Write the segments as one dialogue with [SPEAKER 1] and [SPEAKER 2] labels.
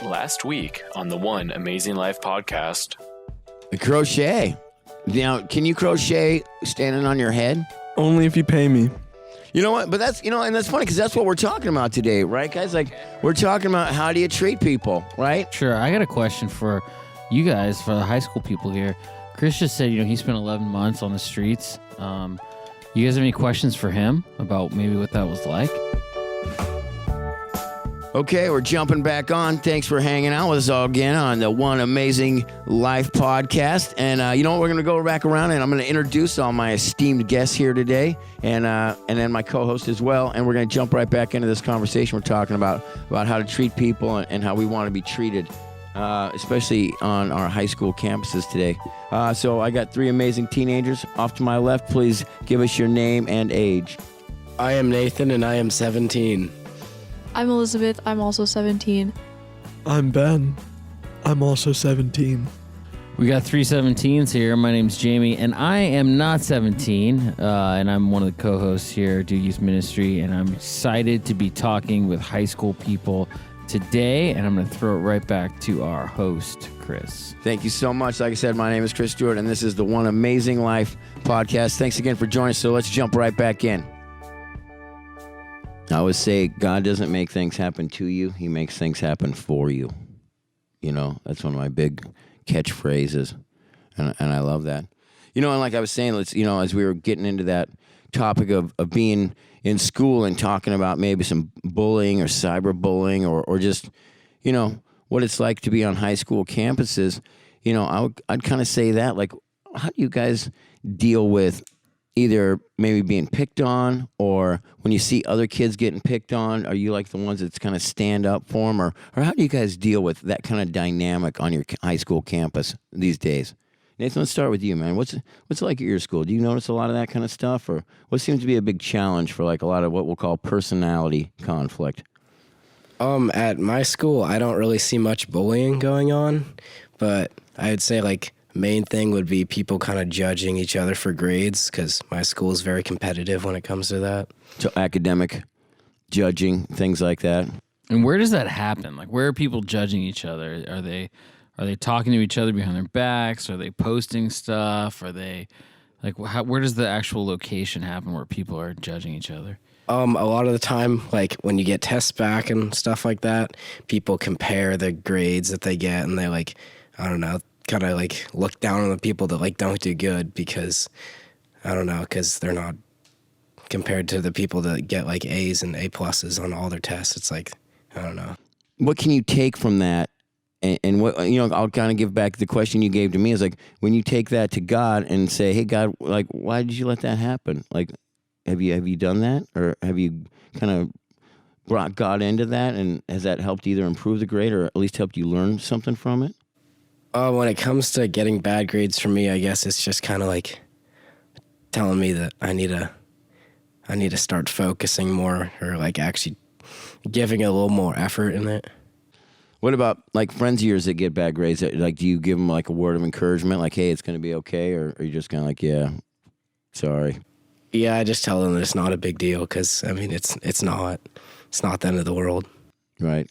[SPEAKER 1] Last week on the One Amazing Life podcast.
[SPEAKER 2] Crochet. Now, can you crochet standing on your head?
[SPEAKER 3] Only if you pay me.
[SPEAKER 2] You know what? But that's, and that's funny because that's what we're talking about today, right, guys? Like, we're talking about how do you treat people, right?
[SPEAKER 4] Sure. I got a question for you guys, for the high school people here. Chris just said, he spent 11 months on the streets. You guys have any questions for him about maybe what that was like?
[SPEAKER 2] Okay, we're jumping back on. Thanks for hanging out with us all again on the One Amazing Life podcast. And you know what? We're going to go back around and I'm going to introduce all my esteemed guests here today and then my co-host as well. And we're going to jump right back into this conversation. We're talking about how to treat people and how we want to be treated, especially on our high school campuses today. So I got three amazing teenagers. Off to my left, please give us your name and age.
[SPEAKER 5] I am Nathan and I am 17.
[SPEAKER 6] I'm Elizabeth. I'm also 17.
[SPEAKER 3] I'm Ben. I'm also 17.
[SPEAKER 4] We got three 17s here. My name's Jamie, and I am not 17, and I'm one of the co-hosts here, Do Youth Ministry, and I'm excited to be talking with high school people today, and I'm going to throw it right back to our host, Chris.
[SPEAKER 2] Thank you so much. Like I said, my name is Chris Stewart, and this is the One Amazing Life podcast. Thanks again for joining us, so let's jump right back in. I always say God doesn't make things happen to you. He makes things happen for you. That's one of my big catchphrases, and I love that. And like I was saying, as we were getting into that topic of being in school and talking about maybe some bullying or cyberbullying or just, what it's like to be on high school campuses, I'd kind of say that, like, how do you guys deal with either maybe being picked on or when you see other kids getting picked on, are you like the ones that kind of stand up for them? Or how do you guys deal with that kind of dynamic on your high school campus these days? Nathan, let's start with you, man. What's it like at your school? Do you notice a lot of that kind of stuff? Or what seems to be a big challenge for like a lot of what we'll call personality conflict?
[SPEAKER 5] At my school, I don't really see much bullying going on, but I'd say like main thing would be people kind of judging each other for grades because my school is very competitive when it comes to that.
[SPEAKER 2] So academic judging, things like that.
[SPEAKER 4] And where does that happen? Like, where are people judging each other? Are they talking to each other behind their backs? Are they posting stuff? Are they like where does the actual location happen where people are judging each other?
[SPEAKER 5] A lot of the time, like when you get tests back and stuff like that, people compare the grades that they get and they like, I don't know, kind of like look down on the people that like don't do good because they're not compared to the people that get like A's and A pluses on all their tests. It's like, I don't know.
[SPEAKER 2] What can you take from that? And what, I'll kind of give back the question you gave to me is like, when you take that to God and say, hey, God, like, why did you let that happen? Like, have you done that? Or have you kind of brought God into that? And has that helped either improve the grade or at least helped you learn something from it?
[SPEAKER 5] When it comes to getting bad grades for me, I guess it's just kind of like telling me that I need to start focusing more or like actually giving a little more effort in it.
[SPEAKER 2] What about like friends of yours that get bad grades? Like, do you give them like a word of encouragement, like, hey, it's going to be okay? Or are you just kind of like, yeah, sorry?
[SPEAKER 5] Yeah, I just tell them that it's not a big deal because, I mean, it's not the end of the world.
[SPEAKER 2] Right.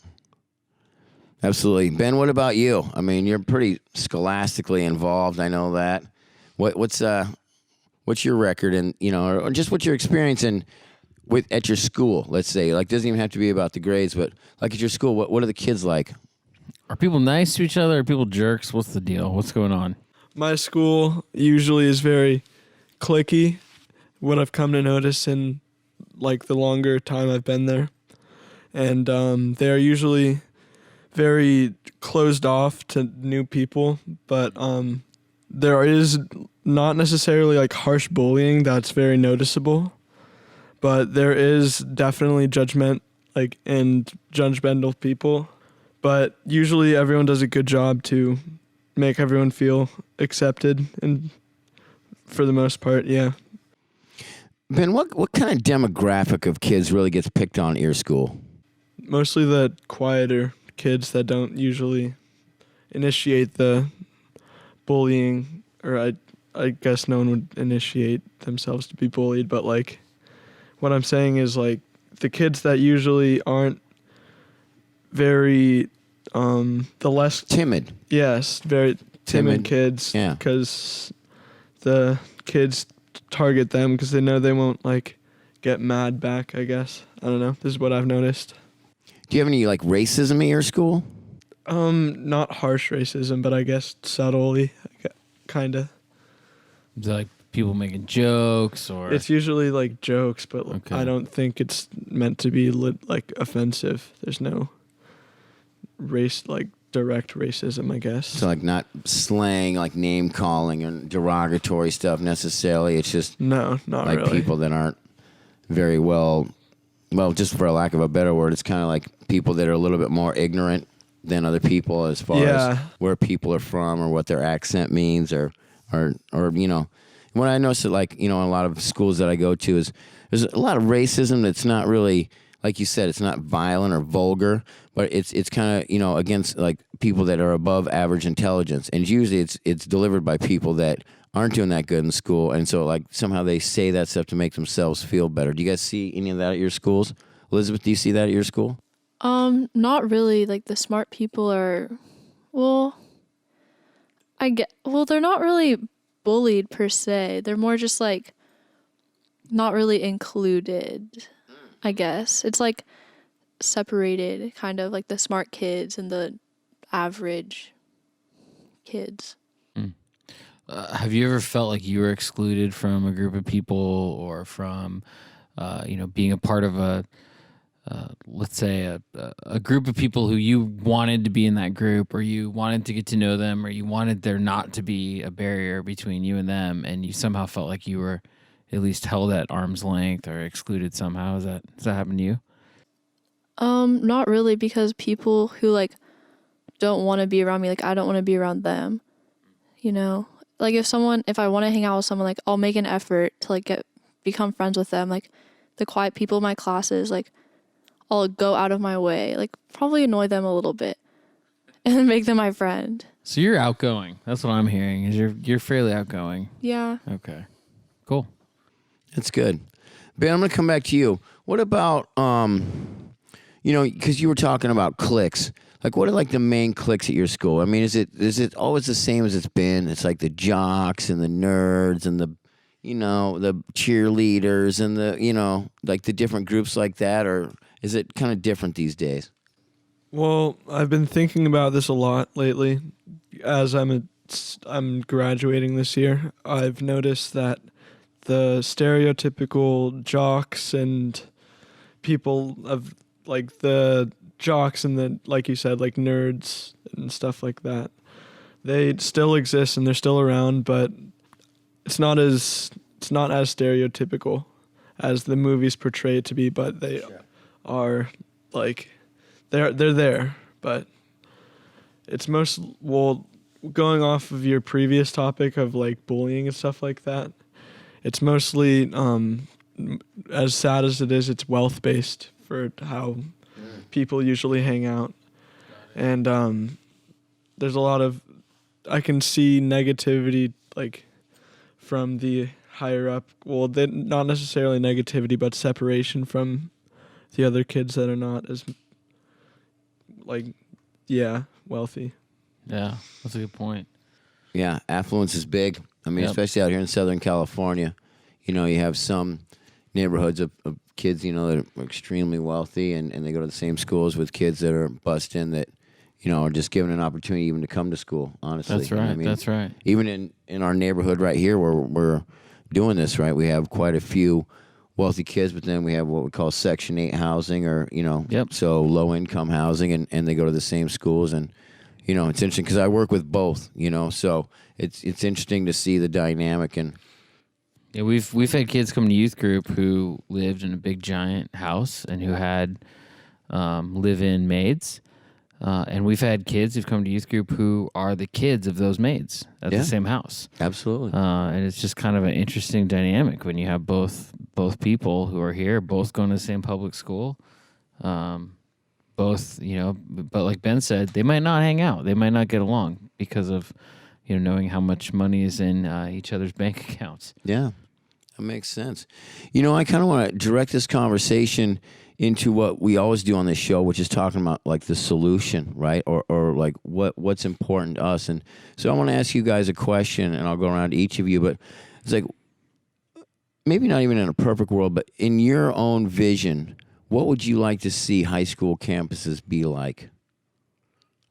[SPEAKER 2] Absolutely. Ben, what about you? I mean, you're pretty scholastically involved. I know that. What's your record and, or just what's your experience at your school, let's say? Like, it doesn't even have to be about the grades, but like at your school, what are the kids like?
[SPEAKER 4] Are people nice to each other? Are people jerks? What's the deal? What's going on?
[SPEAKER 3] My school usually is very cliquey, what I've come to notice in like the longer time I've been there. And they're usually very closed off to new people, but there is not necessarily like harsh bullying that's very noticeable, but there is definitely judgmental people. But usually everyone does a good job to make everyone feel accepted, and for the most part, yeah.
[SPEAKER 2] Ben, what kind of demographic of kids really gets picked on at your school?
[SPEAKER 3] Mostly the quieter kids that don't usually initiate the bullying, or I guess no one would initiate themselves to be bullied, but like what I'm saying is like the kids that usually aren't very the less
[SPEAKER 2] Timid.
[SPEAKER 3] yes, very timid
[SPEAKER 2] Timid,
[SPEAKER 3] kids.
[SPEAKER 2] yeah.
[SPEAKER 3] Because the kids target them because they know they won't like get mad back. I guess I don't know. This is what I've noticed.
[SPEAKER 2] Do you have any like racism at your school?
[SPEAKER 3] Not harsh racism, but I guess subtly, kind of.
[SPEAKER 4] Is that like people making jokes or?
[SPEAKER 3] It's usually like jokes, but
[SPEAKER 4] Okay.
[SPEAKER 3] I don't think it's meant to be like offensive. There's no race like direct racism, I guess.
[SPEAKER 2] So like not slang, like name calling and derogatory stuff necessarily. It's just
[SPEAKER 3] No, not
[SPEAKER 2] like
[SPEAKER 3] really.
[SPEAKER 2] people that aren't very well, just for a lack of a better word, it's kind of like people that are a little bit more ignorant than other people as far
[SPEAKER 3] Yeah.
[SPEAKER 2] as where people are from or what their accent means or you know. What I noticed that like, you know, in a lot of schools that I go to is there's a lot of racism that's not really, like you said, it's not violent or vulgar, but it's kind of, you know, against like people that are above average intelligence. And usually it's delivered by people that aren't doing that good in school. And so like somehow they say that stuff to make themselves feel better. Do you guys see any of that at your schools? Elizabeth, do you see that at your school?
[SPEAKER 6] Not really. Like the smart people are, well, they're not really bullied per se. They're more just like not really included, I guess. It's like separated, kind of like the smart kids and the average kids.
[SPEAKER 4] Have you ever felt like you were excluded from a group of people or from, being a part of let's say a group of people who you wanted to be in that group, or you wanted to get to know them, or you wanted there not to be a barrier between you and them, and you somehow felt like you were at least held at arm's length or excluded somehow? Does that happen to you?
[SPEAKER 6] Not really, because people who like don't want to be around me, like I don't want to be around them. You know, like if I want to hang out with someone, like I'll make an effort to like become friends with them. Like the quiet people in my classes, like I'll go out of my way, like probably annoy them a little bit, and then make them my friend.
[SPEAKER 4] So you're outgoing. That's what I'm hearing. Is you're fairly outgoing.
[SPEAKER 6] Yeah.
[SPEAKER 4] Okay. Cool.
[SPEAKER 2] That's good. Ben, I'm going to come back to you. What about, because you were talking about cliques. Like, what are like the main cliques at your school? I mean, is it always the same as it's been? It's like the jocks and the nerds and the cheerleaders and the, like the different groups like that, or is it kind of different these days?
[SPEAKER 3] Well, I've been thinking about this a lot lately. As I'm graduating this year, I've noticed that the stereotypical jocks and people of like the jocks and the, like you said, like nerds and stuff like that, they still exist and they're still around, but it's not as stereotypical as the movies portray it to be. But they are like they're there, but it's going off of your previous topic of like bullying and stuff like that. It's mostly as sad as it is, it's wealth based for how people usually hang out, and there's a lot of, I can see negativity like from the higher up. Well, not necessarily negativity, but separation from the other kids that are not as wealthy.
[SPEAKER 4] Yeah, that's a good point.
[SPEAKER 2] Yeah, affluence is big. I mean,
[SPEAKER 4] Yep.
[SPEAKER 2] especially out here in Southern California, you have some neighborhoods of kids, that are extremely wealthy, and they go to the same schools with kids that are busting that, are just given an opportunity even to come to school, honestly.
[SPEAKER 4] That's
[SPEAKER 2] You know what
[SPEAKER 4] right.
[SPEAKER 2] I mean?
[SPEAKER 4] That's right.
[SPEAKER 2] Even in our neighborhood right here where we're doing this, right, we have quite a few wealthy kids, but then we have what we call Section 8 housing, or,
[SPEAKER 4] Yep.
[SPEAKER 2] so low-income housing, and they go to the same schools. And, it's interesting because I work with both, so it's interesting to see the dynamic. And
[SPEAKER 4] Yeah, we've had kids come to youth group who lived in a big giant house and who had live-in maids, and we've had kids who've come to youth group who are the kids of those maids at
[SPEAKER 2] Yeah.
[SPEAKER 4] the same house.
[SPEAKER 2] absolutely.
[SPEAKER 4] And it's just kind of an interesting dynamic when you have both people who are here, both going to the same public school, both, but like Ben said, they might not hang out, they might not get along because of, knowing how much money is in each other's bank accounts.
[SPEAKER 2] Yeah, that makes sense. I kind of want to direct this conversation into what we always do on this show, which is talking about like the solution, right? Or like what's important to us. And so I want to ask you guys a question, and I'll go around to each of you, but it's like, maybe not even in a perfect world, but in your own vision, what would you like to see high school campuses be like?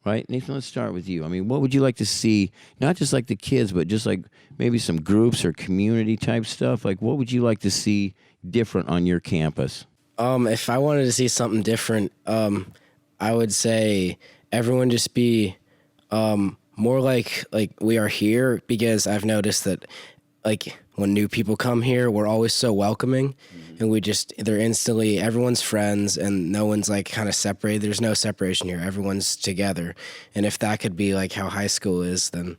[SPEAKER 2] Right? Nathan, let's start with you. I mean, what would you like to see, not just like the kids, but just like maybe some groups or community type stuff? Like, what would you like to see different on your campus?
[SPEAKER 5] If I wanted to see something different, I would say everyone just be more like we are here, because I've noticed that like when new people come here, we're always so welcoming, and they're instantly, everyone's friends, and no one's like kind of separated. There's no separation here. Everyone's together. And if that could be like how high school is, then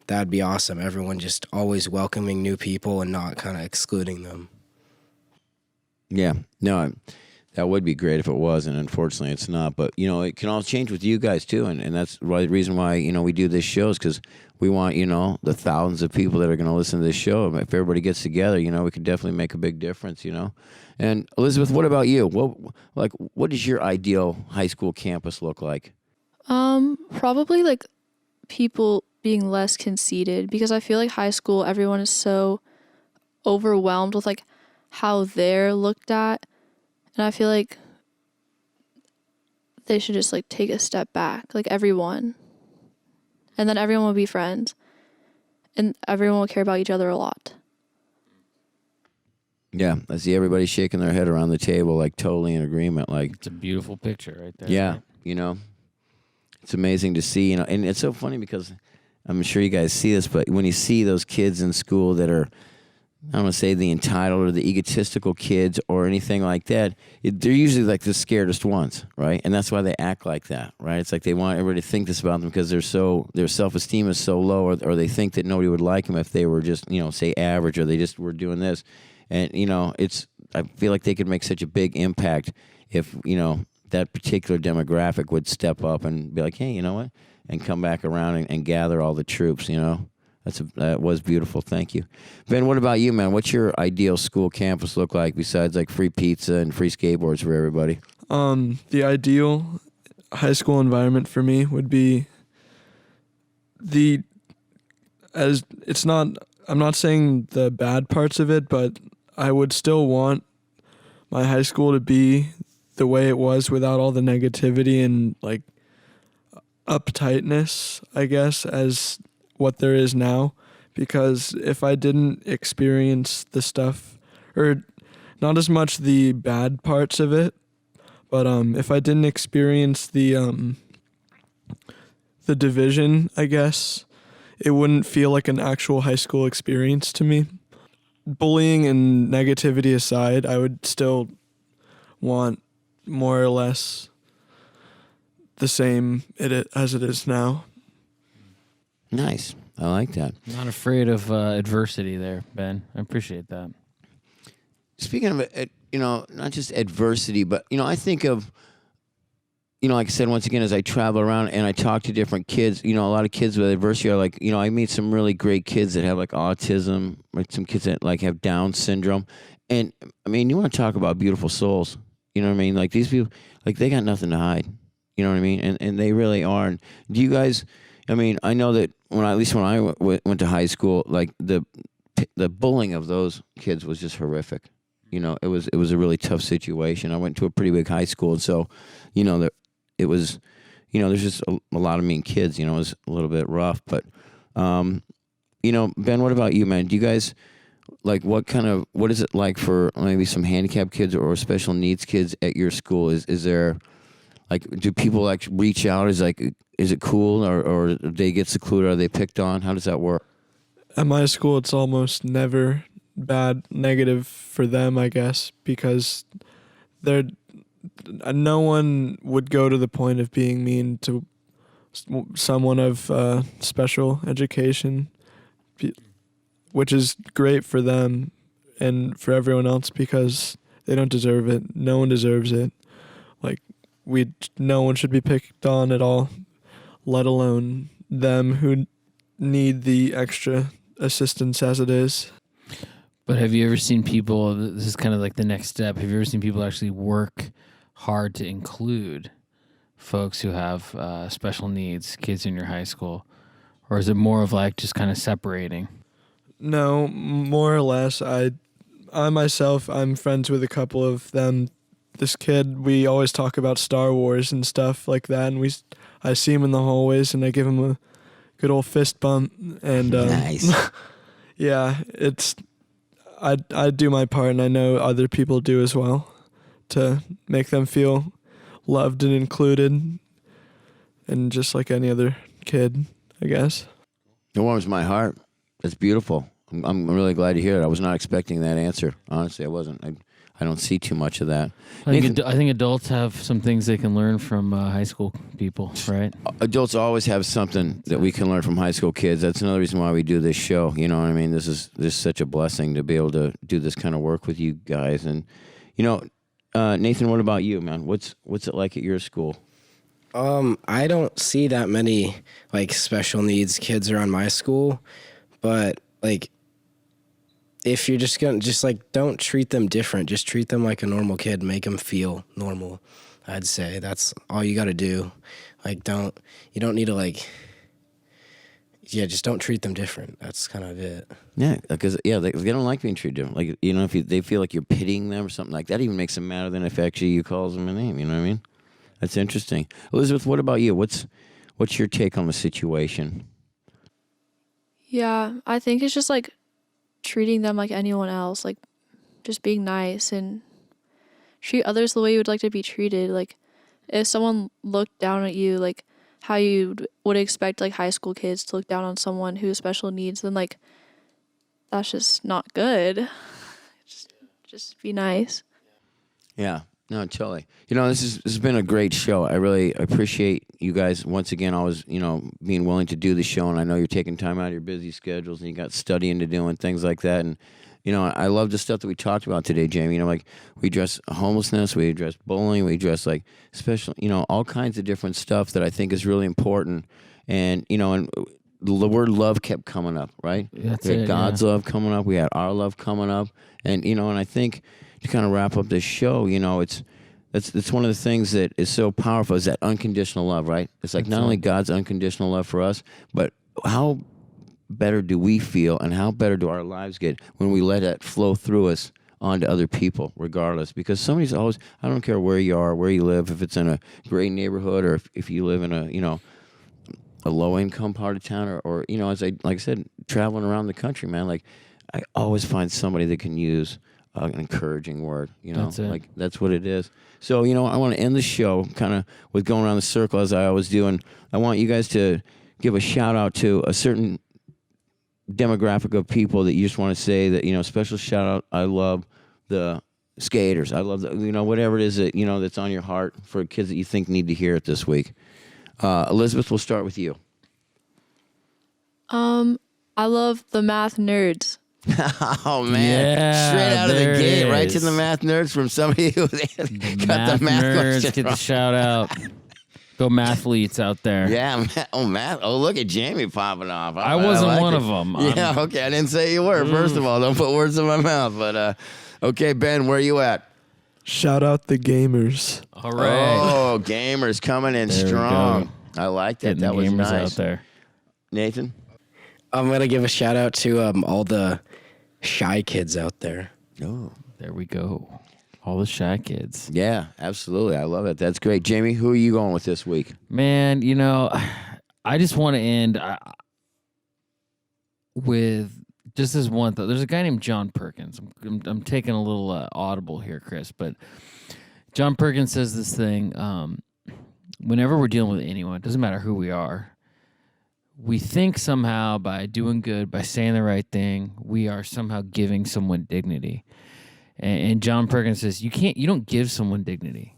[SPEAKER 5] that'd be awesome. Everyone just always welcoming new people and not kind of excluding them.
[SPEAKER 2] Yeah, no, that would be great if it was, and unfortunately it's not. But, you know, it can all change with you guys too, and that's the reason why, you know, we do this show is because we want, you know, the thousands of people that are going to listen to this show. If everybody gets together, you know, we could definitely make a big difference, you know. And Elizabeth, what about you? What does your ideal high school campus look like?
[SPEAKER 6] Probably like people being less conceited, because I feel like high school, everyone is so overwhelmed with like how they're looked at, and I feel like they should just like take a step back, like everyone, and then everyone will be friends, and everyone will care about each other a lot.
[SPEAKER 2] Yeah, I see everybody shaking their head around the table, like totally in agreement. Like,
[SPEAKER 4] It's a beautiful picture right there.
[SPEAKER 2] yeah, you know, it's amazing to see, you know, and it's so funny because I'm sure you guys see this, but when you see those kids in school that are, I don't want to say the entitled or the egotistical kids or anything like that, they're usually like the scaredest ones, right? And that's why they act like that, right? It's like they want everybody to think this about them because their self-esteem is so low, or they think that nobody would like them if they were just, you know, say average, or they just were doing this. And, you know, I feel like they could make such a big impact if, you know, that particular demographic would step up and be like, hey, you know what? And come back around and gather all the troops, you know? That was beautiful. Thank you. Ben, what about you, man? What's your ideal school campus look like besides like free pizza and free skateboards for everybody?
[SPEAKER 3] The ideal high school environment for me would be I'm not saying the bad parts of it, but I would still want my high school to be the way it was without all the negativity and like uptightness, I guess, as what there is now. Because if I didn't experience the stuff, or not as much the bad parts of it, but if I didn't experience the division, I guess, it wouldn't feel like an actual high school experience to me. Bullying and negativity aside, I would still want more or less the same as it is now.
[SPEAKER 2] Nice. I like that.
[SPEAKER 4] Not afraid of adversity there, Ben. I appreciate that.
[SPEAKER 2] Speaking of, you know, not just adversity, but, you know, I think of, you know, like I said, once again, as I travel around and I talk to different kids, you know, a lot of kids with adversity are like, you know, I meet some really great kids that have like autism, like some kids that like have Down syndrome. And I mean, you want to talk about beautiful souls, you know what I mean? Like these people, like they got nothing to hide, you know what I mean? And they really are. And do you guys, I mean, I know that when I went to high school, like the bullying of those kids was just horrific. You know, it was a really tough situation. I went to a pretty big high school, and so, you know, it was, you know, there's just a lot of mean kids. You know, it was a little bit rough. But, you know, Ben, what about you, man? Do you guys, like, what is it like for maybe some handicapped kids or special needs kids at your school? Is there, like, do people like reach out? Is it cool, or do they get secluded? Are they picked on? How does that work?
[SPEAKER 3] At my school, it's almost never negative for them, I guess, because no one would go to the point of being mean to someone of special education, which is great for them and for everyone else because they don't deserve it. No one deserves it. Like, no one should be picked on at all, let alone them who need the extra assistance as it is.
[SPEAKER 4] But have you ever seen people, this is kind of like the next step, have you ever seen people actually work hard to include folks who have special needs, kids in your high school? Or is it more of like just kind of separating?
[SPEAKER 3] No, more or less. I myself, I'm friends with a couple of them. This kid, we always talk about Star Wars and stuff like that, and I see him in the hallways, and I give him a good old fist bump, and
[SPEAKER 2] Nice.
[SPEAKER 3] yeah, I do my part, and I know other people do as well, to make them feel loved and included, and just like any other kid, I guess.
[SPEAKER 2] It warms my heart. It's beautiful. I'm really glad to hear it. I was not expecting that answer. Honestly, I wasn't. I don't see too much of that.
[SPEAKER 4] I think adults have some things they can learn from high school people, right?
[SPEAKER 2] Adults always have something that we can learn from high school kids. That's another reason why we do this show. You know what I mean? This is such a blessing to be able to do this kind of work with you guys. And Nathan, what about you, man? What's it like at your school?
[SPEAKER 5] I don't see that many like special needs kids around my school, but like if you're just gonna don't treat them different, just treat them like a normal kid, make them feel normal. I'd say that's all you got to do. Like you don't need to just don't treat them different. That's kind of it.
[SPEAKER 2] Yeah, because they don't like being treated different. Like if they feel like you're pitying them or something like that, even makes them madder than if actually you calls them a name. You know what I mean? That's interesting. Elizabeth, what about you? What's your take on the situation?
[SPEAKER 6] Yeah, I think it's just like treating them like anyone else, like just being nice and treat others the way you would like to be treated. Like if someone looked down at you, like how you would expect like high school kids to look down on someone who has special needs, then like that's just not good. Just be nice.
[SPEAKER 2] Yeah. No, totally. This has been a great show. I really appreciate you guys once again always, being willing to do the show. And I know you're taking time out of your busy schedules and you got studying to do and things like that. And, I love the stuff that we talked about today, Jamie. Like we address homelessness, we address bullying, we address like special, all kinds of different stuff that I think is really important. And, and the word love kept coming up, right?
[SPEAKER 4] That's
[SPEAKER 2] we had God's love coming up. We had our love coming up. And, and I think to kind of wrap up this show, it's one of the things that is so powerful is that unconditional love, right? It's like not only God's unconditional love for us, but how better do we feel and how better do our lives get when we let that flow through us onto other people, regardless? Because somebody's always, I don't care where you are, where you live, if it's in a great neighborhood or if you live in a low-income part of town or like I said, traveling around the country, man, like I always find somebody that can use an encouraging word,
[SPEAKER 4] That's it.
[SPEAKER 2] like that's what it is. So, I want to end the show kind of with going around the circle as I always do. And I want you guys to give a shout out to a certain demographic of people that you just want to say that, special shout out. I love the skaters. I love whatever it is that, that's on your heart for kids that you think need to hear it this week. Elizabeth, we'll start with you.
[SPEAKER 6] I love the math nerds.
[SPEAKER 2] Oh man!
[SPEAKER 4] Yeah,
[SPEAKER 2] straight out of the
[SPEAKER 4] there it
[SPEAKER 2] gate, right to
[SPEAKER 4] is.
[SPEAKER 2] the math nerds from somebody who got the math
[SPEAKER 4] nerds
[SPEAKER 2] question
[SPEAKER 4] get
[SPEAKER 2] wrong.
[SPEAKER 4] the shout out. Go mathletes out there.
[SPEAKER 2] Yeah, math. Oh, look at Jamie popping off.
[SPEAKER 4] I wasn't
[SPEAKER 2] like
[SPEAKER 4] one
[SPEAKER 2] it.
[SPEAKER 4] of them.
[SPEAKER 2] Yeah, okay. I didn't say you were. First of all, don't put words in my mouth. But okay, Ben, where you at?
[SPEAKER 3] Shout out the gamers.
[SPEAKER 4] All right.
[SPEAKER 2] Oh, gamers coming in
[SPEAKER 4] There we
[SPEAKER 2] strong.
[SPEAKER 4] go.
[SPEAKER 2] I like that.
[SPEAKER 4] Getting
[SPEAKER 2] That
[SPEAKER 4] the
[SPEAKER 2] was
[SPEAKER 4] gamers
[SPEAKER 2] nice.
[SPEAKER 4] out there.
[SPEAKER 2] Nathan.
[SPEAKER 5] I'm gonna give a shout out to all the shy kids out there.
[SPEAKER 2] Oh.
[SPEAKER 4] There we go. All the shy kids.
[SPEAKER 2] Yeah, absolutely. I love it. That's great. Jamie, who are you going with this week?
[SPEAKER 4] Man, I just want to end with just this one thought. There's a guy named John Perkins. I'm taking a little audible here, Chris, but John Perkins says this thing. Whenever we're dealing with anyone, it doesn't matter who we are, we think somehow by doing good, by saying the right thing, we are somehow giving someone dignity. And John Perkins says, you don't give someone dignity.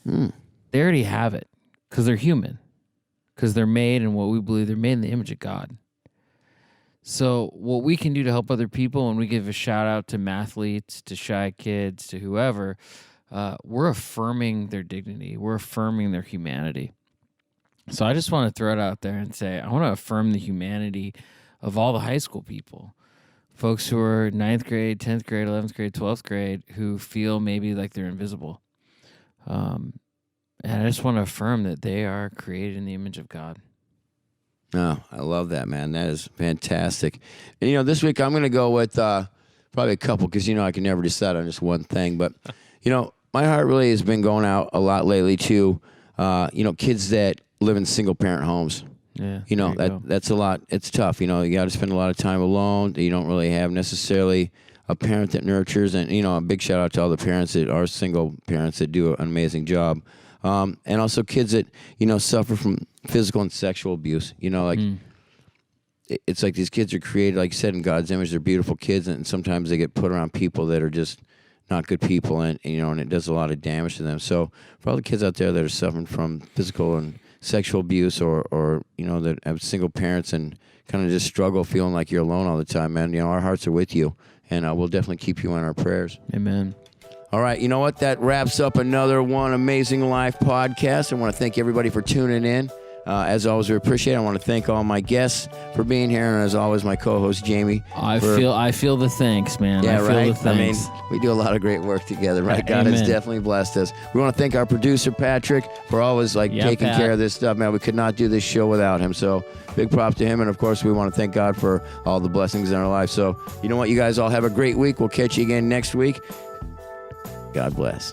[SPEAKER 4] They already have it because they're human, because they're made in what we believe they're made in the image of God. So what we can do to help other people, and we give a shout out to mathletes, to shy kids, to whoever, we're affirming their dignity. We're affirming their humanity. So I just want to throw it out there and say, I want to affirm the humanity of all the high school people, folks who are 9th grade, 10th grade, 11th grade, 12th grade who feel maybe like they're invisible. And I just want to affirm that they are created in the image of God.
[SPEAKER 2] Oh, I love that, man. That is fantastic. And, this week I'm going to go with probably a couple because, I can never decide on just one thing. But, my heart really has been going out a lot lately to, kids that live in single-parent homes.
[SPEAKER 4] Yeah.
[SPEAKER 2] That's a lot. It's tough. You got to spend a lot of time alone. You don't really have necessarily a parent that nurtures. And, a big shout out to all the parents that are single parents that do an amazing job. And also kids that, suffer from physical and sexual abuse. It's like these kids are created, like you said, in God's image. They're beautiful kids, and sometimes they get put around people that are just not good people, and it does a lot of damage to them. So for all the kids out there that are suffering from physical and sexual abuse or that have single parents and kind of just struggle feeling like you're alone all the time, man, our hearts are with you, and we'll definitely keep you in our prayers.
[SPEAKER 4] Amen.
[SPEAKER 2] All right, you know what? That wraps up another One Amazing Life podcast. I want to thank everybody for tuning in. As always, we appreciate it. I want to thank all my guests for being here, and as always, my co-host Jamie.
[SPEAKER 4] I feel the thanks, man.
[SPEAKER 2] Yeah,
[SPEAKER 4] I feel
[SPEAKER 2] right.
[SPEAKER 4] the thanks.
[SPEAKER 2] We do a lot of great work together, right? God
[SPEAKER 4] Amen.
[SPEAKER 2] has definitely blessed us. We want to thank our producer Patrick for always taking
[SPEAKER 4] Pat.
[SPEAKER 2] care of this stuff, man. We could not do this show without him. So big props to him, and of course, we want to thank God for all the blessings in our life. So you know what, you guys all have a great week. We'll catch you again next week. God bless.